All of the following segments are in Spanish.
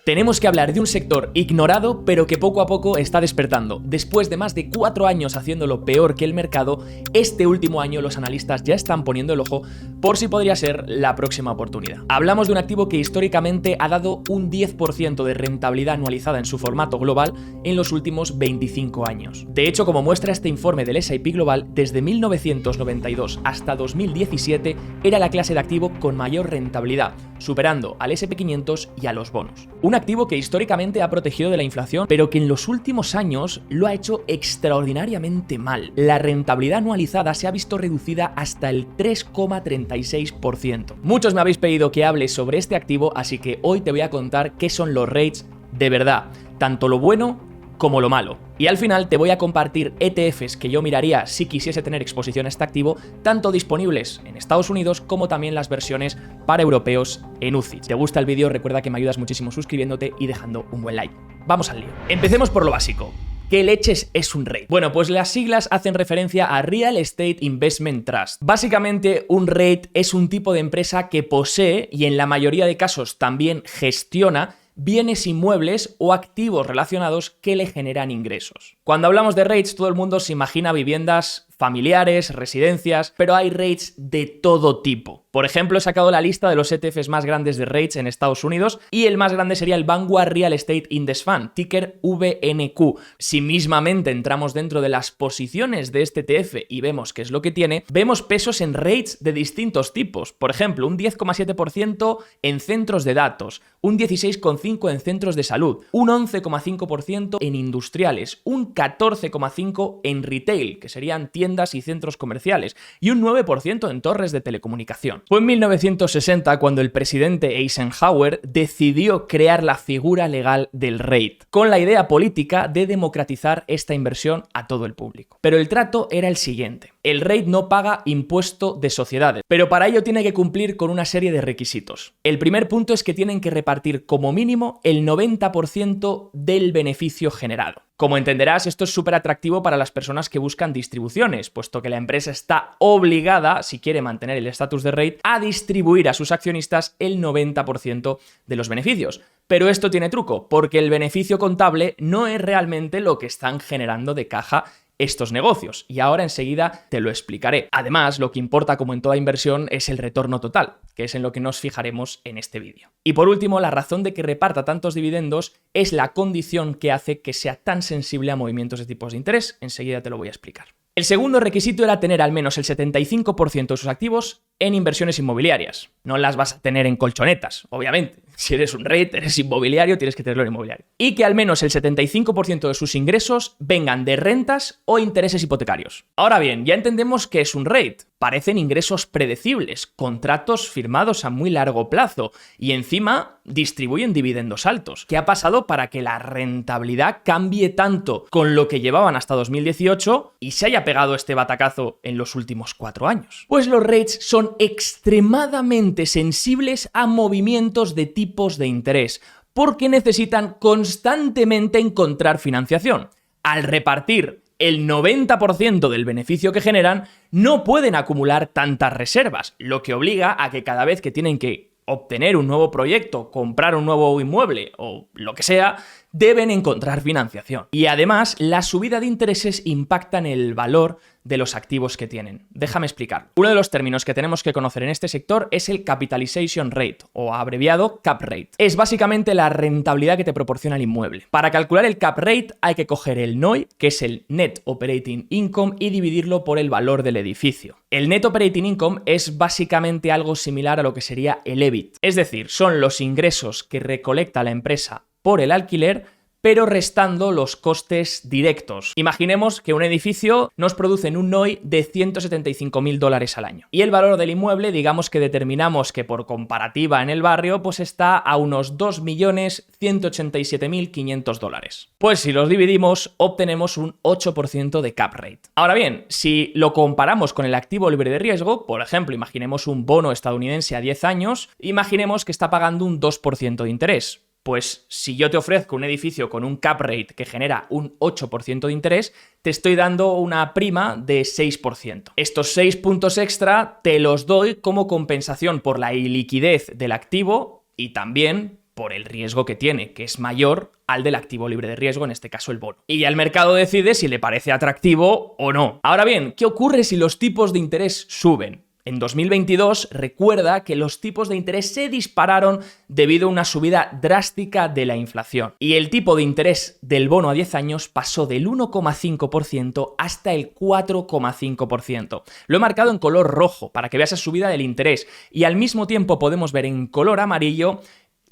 Tenemos que hablar de un sector ignorado, pero que poco a poco está despertando. Después de más de 4 años haciéndolo peor que el mercado, este último año los analistas ya están poniendo el ojo por si podría ser la próxima oportunidad. Hablamos de un activo que históricamente ha dado un 10% de rentabilidad anualizada en su formato global en los últimos 25 años. De hecho, como muestra este informe del S&P Global, desde 1992 hasta 2017 era la clase de activo con mayor rentabilidad, superando al S&P 500 y a los bonos. Un activo que históricamente ha protegido de la inflación, pero que en los últimos años lo ha hecho extraordinariamente mal. La rentabilidad anualizada se ha visto reducida hasta el 3,36%. Muchos me habéis pedido que hable sobre este activo, así que hoy te voy a contar qué son los REITs de verdad, tanto lo bueno como lo malo. Y al final te voy a compartir ETFs que yo miraría si quisiese tener exposición a este activo, tanto disponibles en Estados Unidos como también las versiones para europeos en UCITS. Si te gusta el vídeo, recuerda que me ayudas muchísimo suscribiéndote y dejando un buen like. Vamos al lío. Empecemos por lo básico. ¿Qué leches es un REIT? Bueno, pues las siglas hacen referencia a Real Estate Investment Trust. Básicamente, un REIT es un tipo de empresa que posee y en la mayoría de casos también gestiona bienes inmuebles o activos relacionados que le generan ingresos. Cuando hablamos de REITs, todo el mundo se imagina viviendas familiares, residencias, pero hay REITs de todo tipo. Por ejemplo, he sacado la lista de los ETFs más grandes de REITs en Estados Unidos y el más grande sería el Vanguard Real Estate Index Fund, ticker VNQ. Si mismamente entramos dentro de las posiciones de este ETF y vemos qué es lo que tiene, vemos pesos en REITs de distintos tipos. Por ejemplo, un 10,7% en centros de datos, un 16,5% en centros de salud, un 11,5% en industriales, un 14,5% en retail, que serían tiendas y centros comerciales, y un 9% en torres de telecomunicación. Fue en 1960 cuando el presidente Eisenhower decidió crear la figura legal del REIT, con la idea política de democratizar esta inversión a todo el público. Pero el trato era el siguiente: el REIT no paga impuesto de sociedades, pero para ello tiene que cumplir con una serie de requisitos. El primer punto es que tienen que repartir como mínimo el 90% del beneficio generado. Como entenderás, esto es súper atractivo para las personas que buscan distribuciones, puesto que la empresa está obligada, si quiere mantener el estatus de REIT, a distribuir a sus accionistas el 90% de los beneficios. Pero esto tiene truco, porque el beneficio contable no es realmente lo que están generando de caja estos negocios, y ahora enseguida te lo explicaré. Además, lo que importa, como en toda inversión, es el retorno total, que es en lo que nos fijaremos en este vídeo. Y por último, la razón de que reparta tantos dividendos es la condición que hace que sea tan sensible a movimientos de tipos de interés. Enseguida te lo voy a explicar. El segundo requisito era tener al menos el 75% de sus activos en inversiones inmobiliarias. No las vas a tener en colchonetas, obviamente. Si eres un REIT, eres inmobiliario, tienes que tenerlo en inmobiliario. Y que al menos el 75% de sus ingresos vengan de rentas o intereses hipotecarios. Ahora bien, ya entendemos que es un REIT. Parecen ingresos predecibles, contratos firmados a muy largo plazo y encima distribuyen dividendos altos. ¿Qué ha pasado para que la rentabilidad cambie tanto con lo que llevaban hasta 2018 y se haya pegado este batacazo en los últimos 4 años? Pues los REITs son extremadamente sensibles a movimientos de tipos de interés, porque necesitan constantemente encontrar financiación. Al repartir el 90% del beneficio que generan, no pueden acumular tantas reservas, lo que obliga a que cada vez que tienen que obtener un nuevo proyecto, comprar un nuevo inmueble o lo que sea, deben encontrar financiación. Y además, la subida de intereses impacta en el valor de los activos que tienen. Déjame explicar. Uno de los términos que tenemos que conocer en este sector es el Capitalization Rate, o abreviado Cap Rate. Es básicamente la rentabilidad que te proporciona el inmueble. Para calcular el Cap Rate hay que coger el NOI, que es el Net Operating Income, y dividirlo por el valor del edificio. El Net Operating Income es básicamente algo similar a lo que sería el EBIT. Es decir, son los ingresos que recolecta la empresa por el alquiler, pero restando los costes directos. Imaginemos que un edificio nos produce en un NOI de $175.000 al año. Y el valor del inmueble, digamos que determinamos que por comparativa en el barrio, pues está a unos $2.187.500. Pues si los dividimos, obtenemos un 8% de cap rate. Ahora bien, si lo comparamos con el activo libre de riesgo, por ejemplo, imaginemos un bono estadounidense a 10 años, imaginemos que está pagando un 2% de interés. Pues si yo te ofrezco un edificio con un cap rate que genera un 8% de interés, te estoy dando una prima de 6%. Estos 6 puntos extra te los doy como compensación por la iliquidez del activo y también por el riesgo que tiene, que es mayor al del activo libre de riesgo, en este caso el bono. Y ya el mercado decide si le parece atractivo o no. Ahora bien, ¿qué ocurre si los tipos de interés suben? En 2022, recuerda que los tipos de interés se dispararon debido a una subida drástica de la inflación. Y el tipo de interés del bono a 10 años pasó del 1,5% hasta el 4,5%. Lo he marcado en color rojo para que veas esa subida del interés. Y al mismo tiempo podemos ver en color amarillo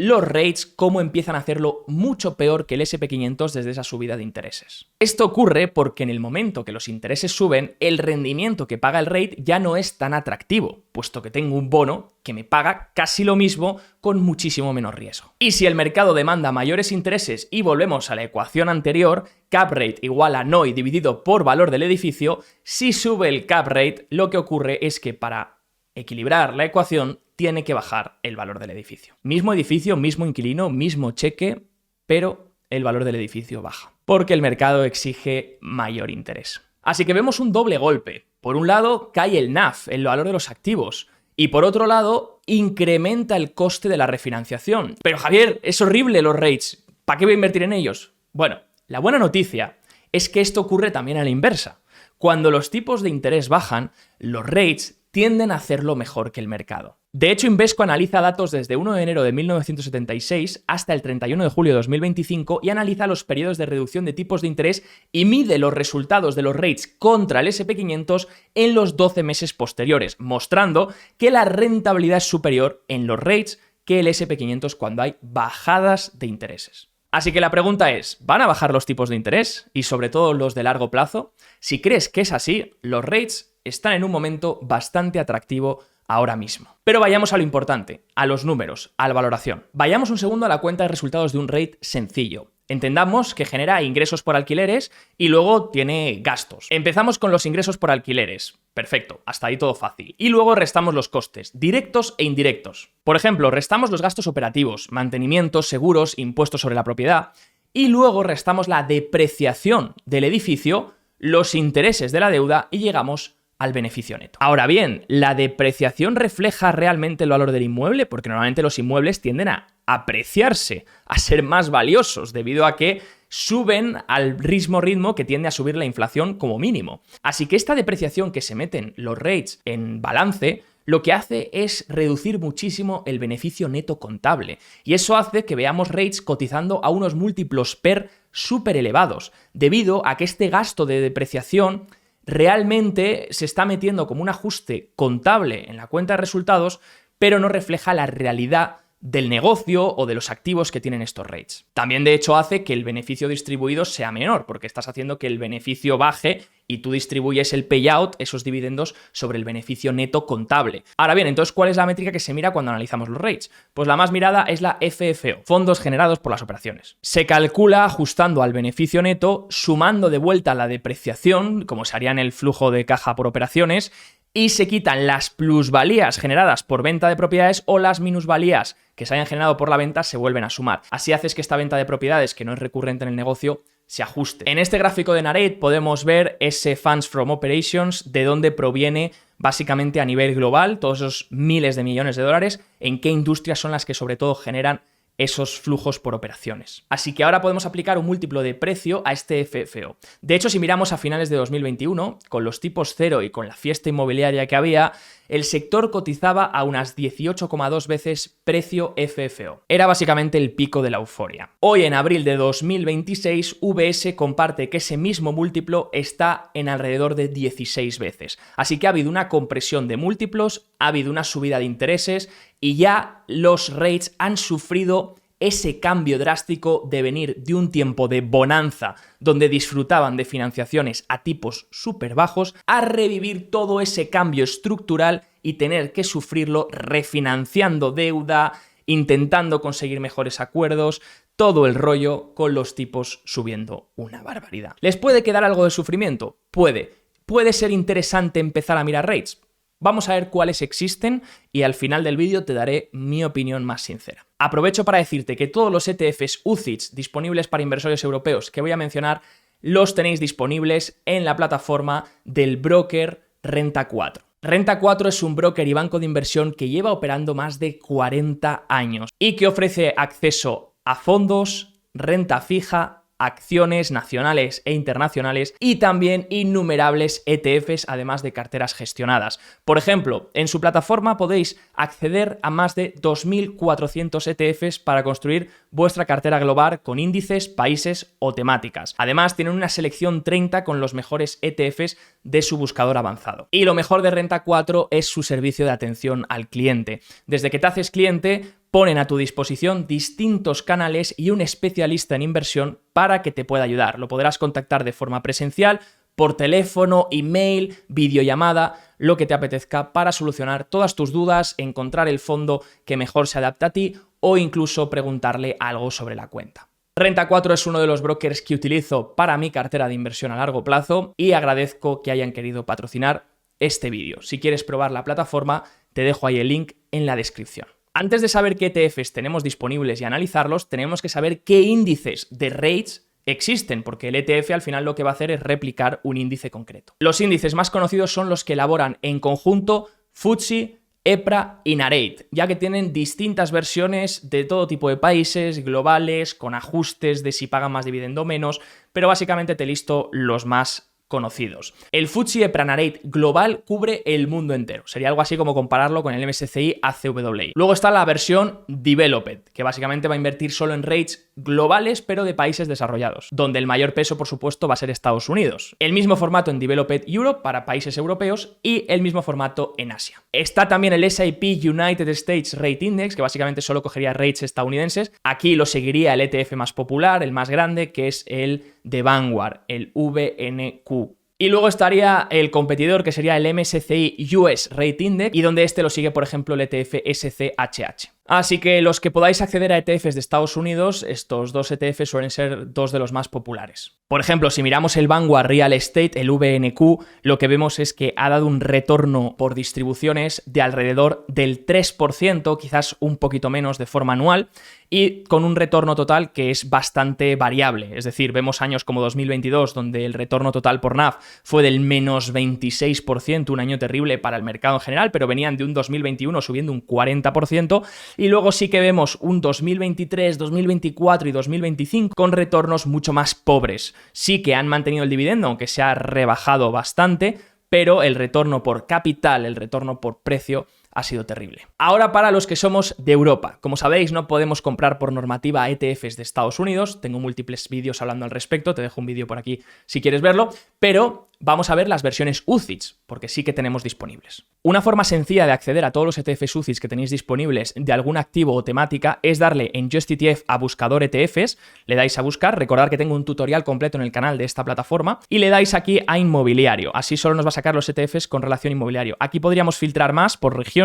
los rates cómo empiezan a hacerlo mucho peor que el SP500 desde esa subida de intereses. Esto ocurre porque en el momento que los intereses suben, el rendimiento que paga el rate ya no es tan atractivo, puesto que tengo un bono que me paga casi lo mismo con muchísimo menos riesgo. Y si el mercado demanda mayores intereses y volvemos a la ecuación anterior, cap rate igual a NOI dividido por valor del edificio, si sube el cap rate, lo que ocurre es que para equilibrar la ecuación tiene que bajar el valor del edificio. Mismo edificio, mismo inquilino, mismo cheque, pero el valor del edificio baja, porque el mercado exige mayor interés. Así que vemos un doble golpe. Por un lado, cae el NAV, el valor de los activos, y por otro lado, incrementa el coste de la refinanciación. Pero Javier, es horrible los rates, ¿para qué voy a invertir en ellos? Bueno, la buena noticia es que esto ocurre también a la inversa. Cuando los tipos de interés bajan, los rates tienden a hacerlo mejor que el mercado. De hecho, Invesco analiza datos desde 1 de enero de 1976 hasta el 31 de julio de 2025 y analiza los periodos de reducción de tipos de interés y mide los resultados de los rates contra el SP500 en los 12 meses posteriores, mostrando que la rentabilidad es superior en los rates que el SP500 cuando hay bajadas de intereses. Así que la pregunta es, ¿van a bajar los tipos de interés? Y sobre todo los de largo plazo. Si crees que es así, los rates están en un momento bastante atractivo ahora mismo. Pero vayamos a lo importante, a los números, a la valoración. Vayamos un segundo a la cuenta de resultados de un rate sencillo. Entendamos que genera ingresos por alquileres y luego tiene gastos. Empezamos con los ingresos por alquileres. Perfecto, hasta ahí todo fácil. Y luego restamos los costes, directos e indirectos. Por ejemplo, restamos los gastos operativos, mantenimientos, seguros, impuestos sobre la propiedad. Y luego restamos la depreciación del edificio, los intereses de la deuda y llegamos al beneficio neto. Ahora bien, ¿la depreciación refleja realmente el valor del inmueble? Porque normalmente los inmuebles tienden a apreciarse, a ser más valiosos, debido a que suben al mismo ritmo que tiende a subir la inflación como mínimo. Así que esta depreciación que se meten los rates en balance, lo que hace es reducir muchísimo el beneficio neto contable. Y eso hace que veamos rates cotizando a unos múltiplos PER súper elevados, debido a que este gasto de depreciación realmente se está metiendo como un ajuste contable en la cuenta de resultados, pero no refleja la realidad del negocio o de los activos que tienen estos rates. También, de hecho, hace que el beneficio distribuido sea menor, porque estás haciendo que el beneficio baje y tú distribuyes el payout, esos dividendos, sobre el beneficio neto contable. Ahora bien, entonces, ¿cuál es la métrica que se mira cuando analizamos los rates? Pues la más mirada es la FFO, fondos generados por las operaciones. Se calcula ajustando al beneficio neto, sumando de vuelta la depreciación, como se haría en el flujo de caja por operaciones, y se quitan las plusvalías generadas por venta de propiedades o las minusvalías que se hayan generado por la venta se vuelven a sumar. Así haces que esta venta de propiedades, que no es recurrente en el negocio, se ajuste. En este gráfico de Nareit podemos ver ese Funds from Operations, de dónde proviene básicamente a nivel global todos esos miles de millones de dólares, en qué industrias son las que sobre todo generan esos flujos por operaciones. Así que ahora podemos aplicar un múltiplo de precio a este FFO. De hecho, si miramos a finales de 2021, con los tipos cero y con la fiesta inmobiliaria que había, el sector cotizaba a unas 18,2 veces precio FFO. Era básicamente el pico de la euforia. Hoy, en abril de 2026, VS comparte que ese mismo múltiplo está en alrededor de 16 veces. Así que ha habido una compresión de múltiplos, ha habido una subida de intereses y ya los rates han sufrido ese cambio drástico de venir de un tiempo de bonanza donde disfrutaban de financiaciones a tipos súper bajos a revivir todo ese cambio estructural y tener que sufrirlo refinanciando deuda, intentando conseguir mejores acuerdos, todo el rollo con los tipos subiendo una barbaridad. ¿Les puede quedar algo de sufrimiento? Puede. ¿Puede ser interesante empezar a mirar rates? Vamos a ver cuáles existen y al final del vídeo te daré mi opinión más sincera. Aprovecho para decirte que todos los ETFs UCITS disponibles para inversores europeos que voy a mencionar los tenéis disponibles en la plataforma del broker Renta 4. Renta 4 es un broker y banco de inversión que lleva operando más de 40 años y que ofrece acceso a fondos, renta fija, acciones nacionales e internacionales y también innumerables ETFs, además de carteras gestionadas. Por ejemplo, en su plataforma podéis acceder a más de 2.400 ETFs para construir vuestra cartera global con índices, países o temáticas. Además, tienen una selección 30 con los mejores ETFs de su buscador avanzado. Y lo mejor de Renta 4 es su servicio de atención al cliente. Desde que te haces cliente, ponen a tu disposición distintos canales y un especialista en inversión para que te pueda ayudar. Lo podrás contactar de forma presencial, por teléfono, email, videollamada, lo que te apetezca para solucionar todas tus dudas, encontrar el fondo que mejor se adapta a ti o incluso preguntarle algo sobre la cuenta. Renta 4 es uno de los brokers que utilizo para mi cartera de inversión a largo plazo y agradezco que hayan querido patrocinar este vídeo. Si quieres probar la plataforma, te dejo ahí el link en la descripción. Antes de saber qué ETFs tenemos disponibles y analizarlos, tenemos que saber qué índices de REITs existen, porque el ETF al final lo que va a hacer es replicar un índice concreto. Los índices más conocidos son los que elaboran en conjunto FTSE, EPRA y Nareit, ya que tienen distintas versiones de todo tipo de países, globales, con ajustes de si pagan más dividendo o menos, pero básicamente te listo los más conocidos. El FTSE EPRA Nareit global cubre el mundo entero. Sería algo así como compararlo con el MSCI ACWI. Luego está la versión Developed, que básicamente va a invertir solo en REITs globales, pero de países desarrollados, donde el mayor peso, por supuesto, va a ser Estados Unidos. El mismo formato en Developed Europe para países europeos y el mismo formato en Asia. Está también el S&P United States Rate Index, que básicamente solo cogería REITs estadounidenses. Aquí lo seguiría el ETF más popular, el más grande, que es el de Vanguard, el VNQ. Y luego estaría el competidor, que sería el MSCI US Rate Index, y donde este lo sigue, por ejemplo, el ETF SCHH. Así que los que podáis acceder a ETFs de Estados Unidos, estos dos ETFs suelen ser dos de los más populares. Por ejemplo, si miramos el Vanguard Real Estate, el VNQ, lo que vemos es que ha dado un retorno por distribuciones de alrededor del 3%, quizás un poquito menos de forma anual, y con un retorno total que es bastante variable. Es decir, vemos años como 2022, donde el retorno total por NAV fue del menos 26%, un año terrible para el mercado en general, pero venían de un 2021 subiendo un 40%, y luego sí que vemos un 2023, 2024 y 2025 con retornos mucho más pobres. Sí que han mantenido el dividendo, aunque se ha rebajado bastante, pero el retorno por capital, el retorno por precio, ha sido terrible. Ahora para los que somos de Europa. Como sabéis, no podemos comprar por normativa ETFs de Estados Unidos. Tengo múltiples vídeos hablando al respecto, te dejo un vídeo por aquí si quieres verlo, pero vamos a ver las versiones UCITS, porque sí que tenemos disponibles. Una forma sencilla de acceder a todos los ETFs UCITS que tenéis disponibles de algún activo o temática es darle en Just ETF a buscador ETFs, le dais a buscar, recordad que tengo un tutorial completo en el canal de esta plataforma, y le dais aquí a inmobiliario. Así solo nos va a sacar los ETFs con relación inmobiliario. Aquí podríamos filtrar más por región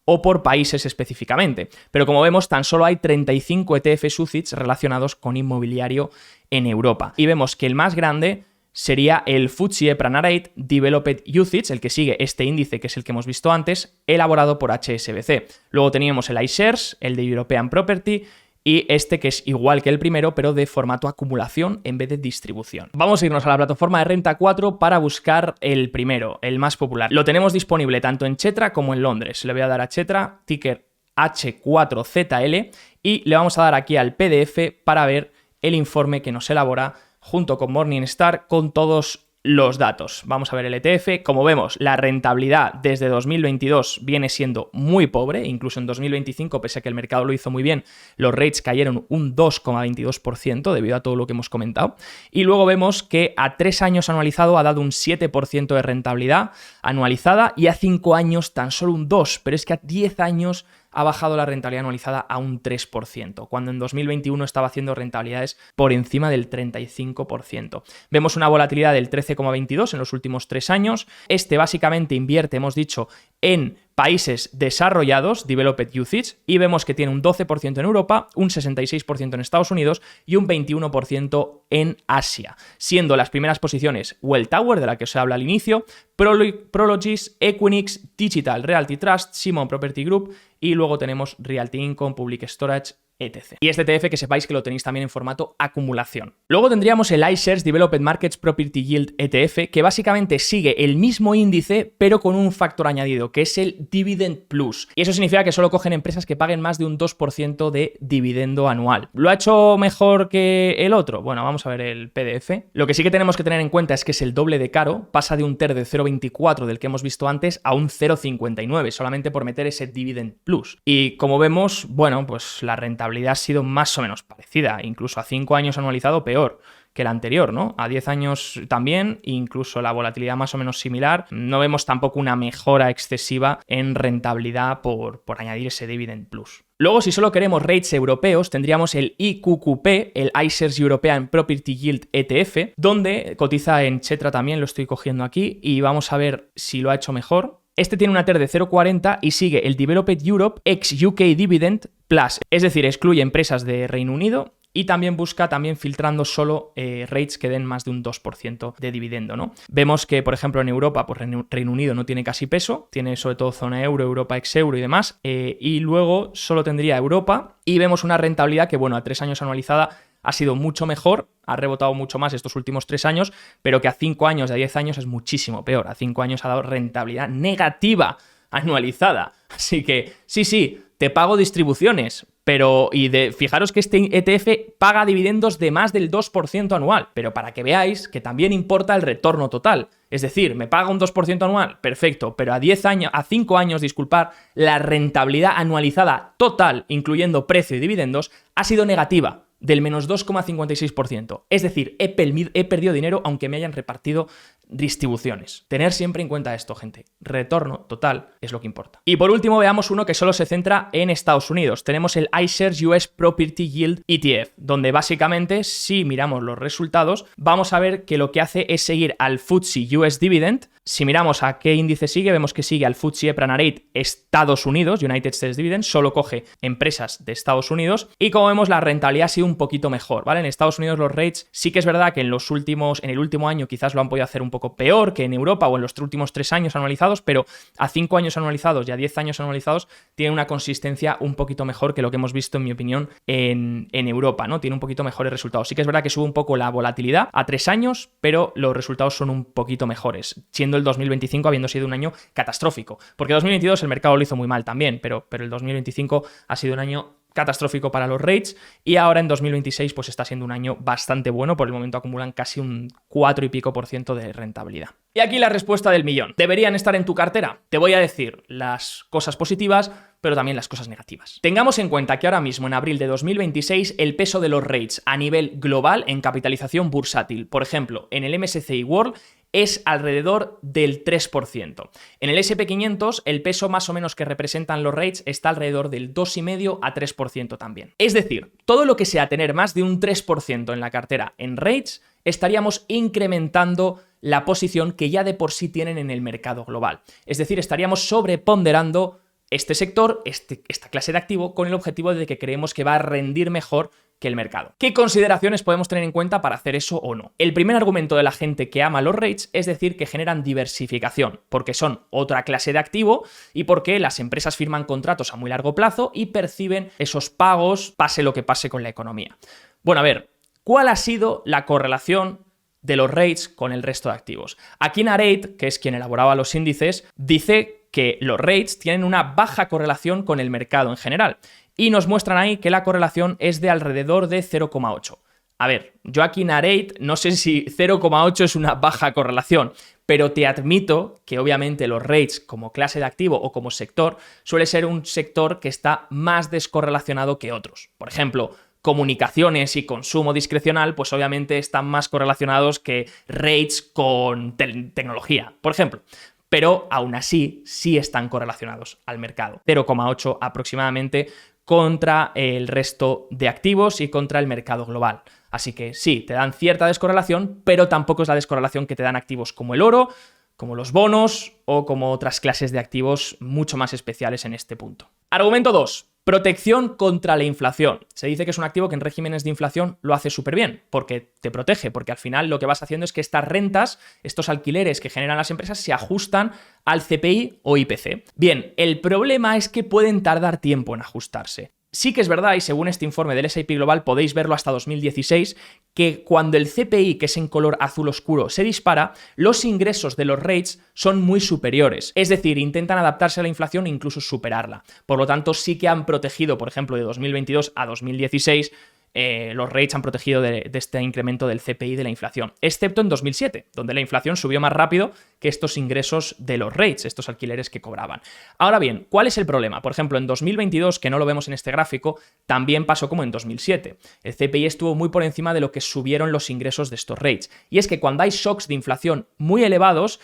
o por países específicamente. Pero como vemos, tan solo hay 35 ETFs UCITS relacionados con inmobiliario en Europa. Y vemos que el más grande sería el FTSE EPRA Nareit Developed UCITS, el que sigue este índice, que es el que hemos visto antes, elaborado por HSBC. Luego teníamos el iShares, el de European Property, y este que es igual que el primero, pero de formato acumulación en vez de distribución. Vamos a irnos a la plataforma de Renta 4 para buscar el primero, el más popular. Lo tenemos disponible tanto en Xetra como en Londres. Le voy a dar a Xetra, ticker H4ZL, y le vamos a dar aquí al PDF para ver el informe que nos elabora junto con Morningstar con todos los datos. Vamos a ver el ETF. Como vemos, la rentabilidad desde 2022 viene siendo muy pobre, incluso en 2025, pese a que el mercado lo hizo muy bien, los rates cayeron un 2,22% debido a todo lo que hemos comentado. Y luego vemos que a 3 años anualizado ha dado un 7% de rentabilidad anualizada y a 5 años tan solo un 2%, pero es que a 10 años ha bajado la rentabilidad anualizada a un 3%, cuando en 2021 estaba haciendo rentabilidades por encima del 35%. Vemos una volatilidad del 13,22 en los últimos 3 años. Este básicamente invierte, hemos dicho, en países desarrollados, Developed UCITS, y vemos que tiene un 12% en Europa, un 66% en Estados Unidos y un 21% en Asia, siendo las primeras posiciones Welltower, de la que os habla al inicio, Prologis, Equinix, Digital Realty Trust, Simon Property Group, y luego tenemos Realty Income, Public Storage etc. Y este ETF que sepáis que lo tenéis también en formato acumulación. Luego tendríamos el iShares Developed Markets Property Yield ETF, que básicamente sigue el mismo índice, pero con un factor añadido, que es el Dividend Plus. Y eso significa que solo cogen empresas que paguen más de un 2% de dividendo anual. ¿Lo ha hecho mejor que el otro? Bueno, vamos a ver el PDF. Lo que sí que tenemos que tener en cuenta es que es el doble de caro, pasa de un TER de 0,24 del que hemos visto antes a un 0,59, solamente por meter ese Dividend Plus. Y como vemos, bueno, pues la rentabilidad ha sido más o menos parecida, incluso a 5 años anualizado peor que el anterior, ¿no? A 10 años también, incluso la volatilidad más o menos similar. No vemos tampoco una mejora excesiva en rentabilidad por añadir ese Dividend Plus. Luego, si solo queremos rates europeos, tendríamos el IQQP, el iShares European Property Yield ETF, donde cotiza en Xetra también, lo estoy cogiendo aquí, y vamos a ver si lo ha hecho mejor. Este tiene una TER de 0,40 y sigue el Developed Europe ex UK Dividend Plus, es decir, excluye empresas de Reino Unido y también busca filtrando solo rates que den más de un 2% de dividendo, ¿no? Vemos que, por ejemplo, en Europa, pues Reino Unido no tiene casi peso, tiene sobre todo zona euro, Europa ex euro y demás, y luego solo tendría Europa y vemos una rentabilidad que, bueno, a 3 años anualizada ha sido mucho mejor, ha rebotado mucho más estos últimos 3 años, pero que a 5 años, a 10 años es muchísimo peor. A 5 años ha dado rentabilidad negativa anualizada. Así que, sí, te pago distribuciones, pero fijaros que este ETF paga dividendos de más del 2% anual, pero para que veáis que también importa el retorno total. Es decir, me paga un 2% anual, perfecto, pero a 5 años, disculpad, la rentabilidad anualizada total, incluyendo precio y dividendos, ha sido negativa, del menos 2,56%. Es decir, he perdido dinero aunque me hayan repartido distribuciones. Tener siempre en cuenta esto, gente. Retorno total es lo que importa. Y por último, veamos uno que solo se centra en Estados Unidos. Tenemos el iShares US Property Yield ETF, donde básicamente, si miramos los resultados, vamos a ver que lo que hace es seguir al FTSE US Dividend. Si miramos a qué índice sigue, vemos que sigue al FTSE EPRA Nareit Estados Unidos, United States Dividend, solo coge empresas de Estados Unidos y como vemos la rentabilidad ha sido un poquito mejor, ¿vale? En Estados Unidos los rates sí que es verdad que en el último año quizás lo han podido hacer un poco peor que en Europa o en los últimos 3 años anualizados, pero a 5 años anualizados y a 10 años anualizados tiene una consistencia un poquito mejor que lo que hemos visto, en mi opinión, en Europa, ¿no? Tiene un poquito mejores resultados. Sí que es verdad que sube un poco la volatilidad a 3 años, pero los resultados son un poquito mejores, siendo el 2025 habiendo sido un año catastrófico, porque 2022 el mercado lo hizo muy mal también, pero el 2025 ha sido un año catastrófico para los rates y ahora en 2026 pues está siendo un año bastante bueno, por el momento acumulan casi un 4 y pico por ciento de rentabilidad. Y aquí la respuesta del millón. ¿Deberían estar en tu cartera? Te voy a decir las cosas positivas, pero también las cosas negativas. Tengamos en cuenta que ahora mismo, en abril de 2026, el peso de los rates a nivel global en capitalización bursátil, por ejemplo, en el MSCI World, es alrededor del 3%. En el SP500, el peso más o menos que representan los rates está alrededor del 2,5 a 3% también. Es decir, todo lo que sea tener más de un 3% en la cartera en rates, estaríamos incrementando la posición que ya de por sí tienen en el mercado global. Es decir, estaríamos sobreponderando este sector, esta clase de activo, con el objetivo de que creemos que va a rendir mejor que el mercado. ¿Qué consideraciones podemos tener en cuenta para hacer eso o no? El primer argumento de la gente que ama los rates es decir que generan diversificación, porque son otra clase de activo y porque las empresas firman contratos a muy largo plazo y perciben esos pagos pase lo que pase con la economía. Bueno, a ver, ¿cuál ha sido la correlación de los rates con el resto de activos? Aquí Nareit, que es quien elaboraba los índices, dice que los rates tienen una baja correlación con el mercado en general y nos muestran ahí que la correlación es de alrededor de 0,8. A ver, yo aquí Nareit no sé si 0,8 es una baja correlación, pero te admito que obviamente los rates como clase de activo o como sector suele ser un sector que está más descorrelacionado que otros. Por ejemplo, comunicaciones y consumo discrecional, pues obviamente están más correlacionados que rates con tecnología, por ejemplo. Pero aún así sí están correlacionados al mercado. 0,8 aproximadamente contra el resto de activos y contra el mercado global. Así que sí, te dan cierta descorrelación, pero tampoco es la descorrelación que te dan activos como el oro, como los bonos o como otras clases de activos mucho más especiales en este punto. Argumento 2. Protección contra la inflación. Se dice que es un activo que en regímenes de inflación lo hace súper bien, porque te protege, porque al final lo que vas haciendo es que estas rentas, estos alquileres que generan las empresas se ajustan al CPI o IPC. Bien, el problema es que pueden tardar tiempo en ajustarse. Sí que es verdad, y según este informe del S&P Global podéis verlo hasta 2016, que cuando el CPI, que es en color azul oscuro, se dispara, los ingresos de los REITs son muy superiores. Es decir, intentan adaptarse a la inflación e incluso superarla. Por lo tanto, sí que han protegido, por ejemplo, de 2022 a 2016, los REITs han protegido de este incremento del CPI de la inflación, excepto en 2007, donde la inflación subió más rápido que estos ingresos de los REITs, estos alquileres que cobraban. Ahora bien, ¿cuál es el problema? Por ejemplo, en 2022, que no lo vemos en este gráfico, también pasó como en 2007. El CPI estuvo muy por encima de lo que subieron los ingresos de estos REITs. Y es que cuando hay shocks de inflación muy elevados,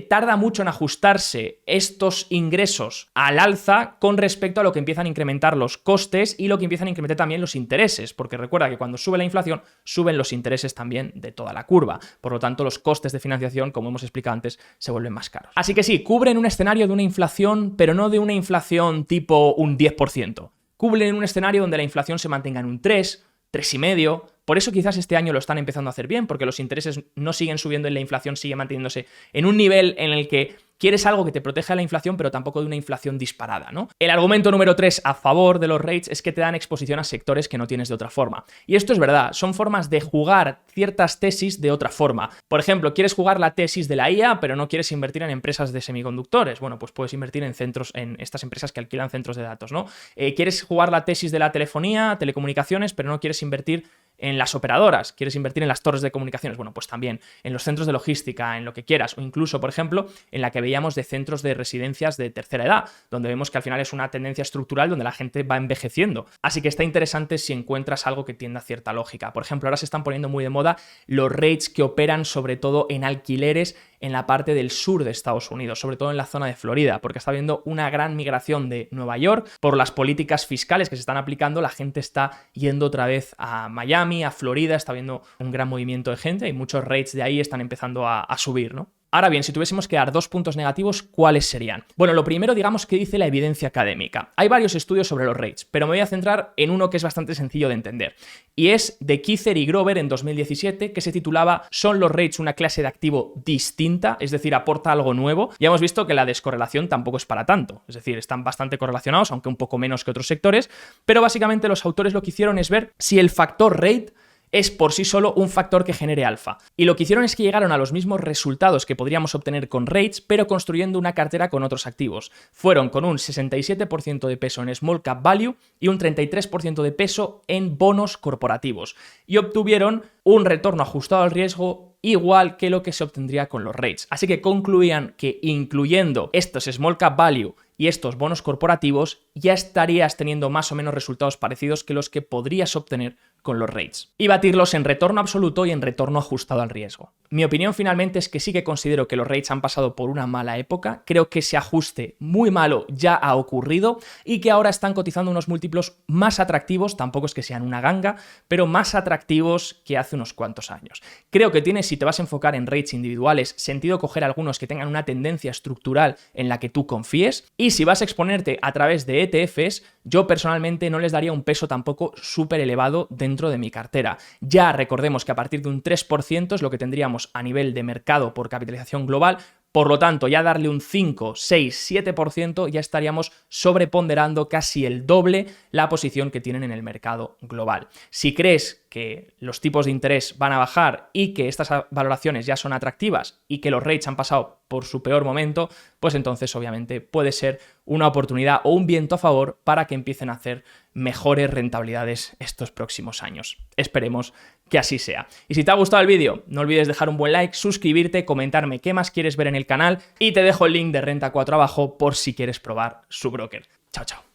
tarda mucho en ajustarse estos ingresos al alza con respecto a lo que empiezan a incrementar los costes y lo que empiezan a incrementar también los intereses, porque recuerda que cuando sube la inflación, suben los intereses también de toda la curva. Por lo tanto, los costes de financiación, como hemos explicado antes, se vuelven más caros. Así que sí, cubren un escenario de una inflación, pero no de una inflación tipo un 10%. Cubren un escenario donde la inflación se mantenga en un 3, 3,5%. Por eso quizás este año lo están empezando a hacer bien, porque los intereses no siguen subiendo y la inflación sigue manteniéndose en un nivel en el que quieres algo que te proteja de la inflación, pero tampoco de una inflación disparada, ¿no? El argumento número 3 a favor de los REITs es que te dan exposición a sectores que no tienes de otra forma. Y esto es verdad, son formas de jugar ciertas tesis de otra forma. Por ejemplo, quieres jugar la tesis de la IA, pero no quieres invertir en empresas de semiconductores. Bueno, pues puedes invertir en centros, en estas empresas que alquilan centros de datos, ¿no? Quieres jugar la tesis de la telefonía, telecomunicaciones, pero no quieres invertir en las operadoras, quieres invertir en las torres de comunicaciones, bueno, pues también en los centros de logística, en lo que quieras, o incluso, por ejemplo, en la que veíamos de centros de residencias de tercera edad, donde vemos que al final es una tendencia estructural donde la gente va envejeciendo. Así que está interesante si encuentras algo que tienda cierta lógica. Por ejemplo, ahora se están poniendo muy de moda los REITs que operan sobre todo en alquileres en la parte del sur de Estados Unidos, sobre todo en la zona de Florida, porque está habiendo una gran migración de Nueva York por las políticas fiscales que se están aplicando. La gente está yendo otra vez a Miami, a Florida, está habiendo un gran movimiento de gente y muchos REITs de ahí están empezando a subir, ¿no? Ahora bien, si tuviésemos que dar 2 puntos negativos, ¿cuáles serían? Bueno, lo primero, digamos, que dice la evidencia académica. Hay varios estudios sobre los REITs, pero me voy a centrar en uno que es bastante sencillo de entender. Y es de Kiefer y Grover en 2017, que se titulaba ¿Son los REITs una clase de activo distinta? Es decir, ¿aporta algo nuevo? Ya hemos visto que la descorrelación tampoco es para tanto. Es decir, están bastante correlacionados, aunque un poco menos que otros sectores. Pero básicamente los autores lo que hicieron es ver si el factor REIT es por sí solo un factor que genere alfa. Y lo que hicieron es que llegaron a los mismos resultados que podríamos obtener con REITs, pero construyendo una cartera con otros activos. Fueron con un 67% de peso en Small Cap Value y un 33% de peso en bonos corporativos. Y obtuvieron un retorno ajustado al riesgo igual que lo que se obtendría con los REITs. Así que concluían que incluyendo estos Small Cap Value y estos bonos corporativos, ya estarías teniendo más o menos resultados parecidos que los que podrías obtener con los REITs. Y batirlos en retorno absoluto y en retorno ajustado al riesgo. Mi opinión finalmente es que sí que considero que los REITs han pasado por una mala época. Creo que ese ajuste muy malo ya ha ocurrido y que ahora están cotizando unos múltiplos más atractivos, tampoco es que sean una ganga, pero más atractivos que hace unos cuantos años. Creo que tienes, si te vas a enfocar en REITs individuales, sentido coger algunos que tengan una tendencia estructural en la que tú confíes. Y si vas a exponerte a través de ETFs, yo personalmente no les daría un peso tampoco súper elevado dentro de mi cartera. Ya recordemos que a partir de un 3% es lo que tendríamos a nivel de mercado por capitalización global. Por lo tanto, ya darle un 5, 6, 7% ya estaríamos sobreponderando casi el doble la posición que tienen en el mercado global. Si crees que los tipos de interés van a bajar y que estas valoraciones ya son atractivas y que los REITs han pasado por su peor momento, pues entonces obviamente puede ser una oportunidad o un viento a favor para que empiecen a hacer mejores rentabilidades estos próximos años. Esperemos que así sea. Y si te ha gustado el vídeo, no olvides dejar un buen like, suscribirte, comentarme qué más quieres ver en el canal y te dejo el link de Renta 4 abajo por si quieres probar su broker. Chao, chao.